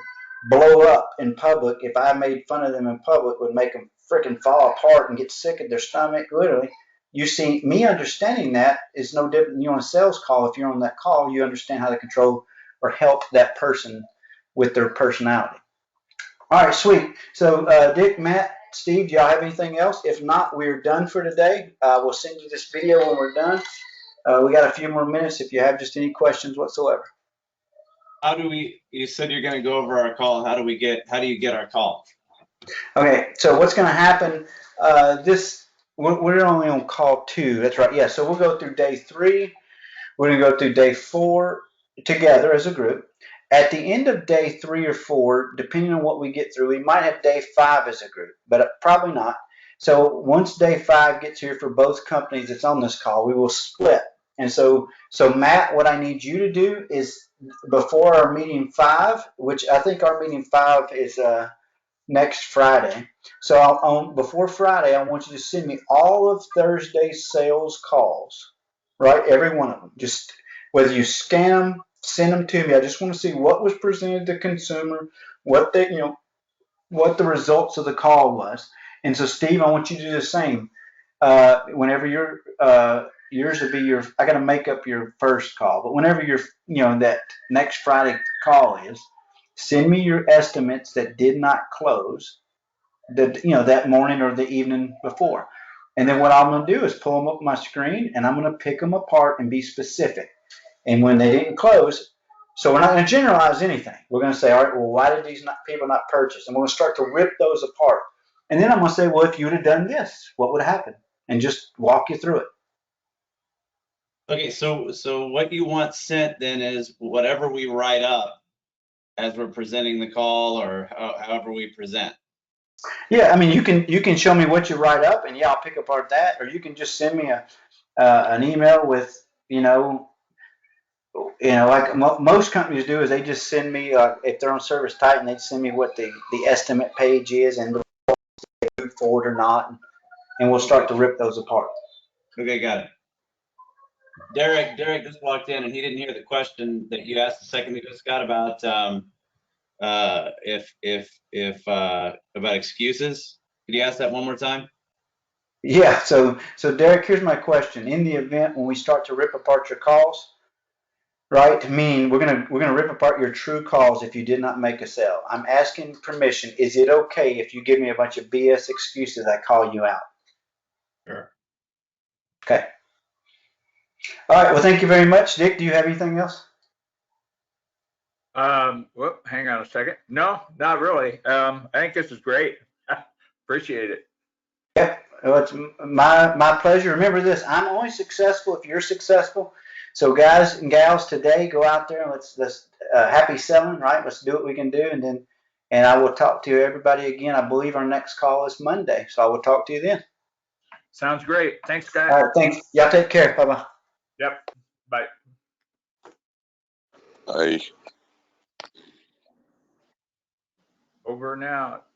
blow up in public if I made fun of them in public, would make them freaking fall apart and get sick at their stomach, literally. You see, me understanding that is no different than you on a sales call. If you're on that call, you understand how to control or help that person with their personality. All right, sweet. So, Dick, Matt, Steve, do y'all have anything else? If not, we're done for today. We'll send you this video when we're done. We got a few more minutes if you have just any questions whatsoever. You said you're going to go over our call. How do you get our call? Okay, so what's going to happen, we're only on call 2. That's right. Yeah, so we'll go through day 3. We're going to go through day 4 together as a group. At the end of day 3 or 4, depending on what we get through, we might have day 5 as a group, but probably not. So once day 5 gets here for both companies that's on this call, we will split. And so Matt, what I need you to do is before our meeting 5, which I think our meeting 5 is next Friday. So before Friday, I want you to send me all of Thursday's sales calls, right? Every one of them. Just whether you scan them, send them to me. I just want to see what was presented to the consumer, what what the results of the call was. And so, Steve, I want you to do the same. Whenever yours will be I got to make up your first call, but whenever that next Friday call is, send me your estimates that did not close that morning or the evening before. And then what I'm going to do is pull them up on my screen, and I'm going to pick them apart and be specific. And when they didn't close, so we're not going to generalize anything. We're going to say, all right, well, why did these people not purchase? And we're going to start to rip those apart. And then I'm going to say, well, if you would have done this, what would have happened? And just walk you through it. Okay, so what you want sent then is whatever we write up as we're presenting the call or however we present. Yeah, I mean, you can show me what you write up, and yeah, I'll pick apart that, or you can just send me an email with, like most companies do is they just send me, if they're on Service Titan, they send me what the estimate page is and they move forward or not, and we'll start to rip those apart. Okay, got it. Derek just walked in and he didn't hear the question that you asked a second ago, Scott, about about excuses. Could you ask that one more time? Yeah, so Derek, here's my question. In the event when we start to rip apart your calls, right? I mean, we're gonna rip apart your true calls if you did not make a sale. I'm asking permission. Is it okay if you give me a bunch of BS excuses I call you out? Sure. Okay. All right. Well, thank you very much, Dick. Do you have anything else? Well, hang on a second. No, not really. I think this is great. Appreciate it. Yep. Well, it's my pleasure. Remember this: I'm only successful if you're successful. So, guys and gals, today go out there and let's happy selling, right? Let's do what we can do, and I will talk to everybody again. I believe our next call is Monday, so I will talk to you then. Sounds great. Thanks, guys. All right. Thanks. Y'all take care. Bye bye. Yep. Bye. I Over and out.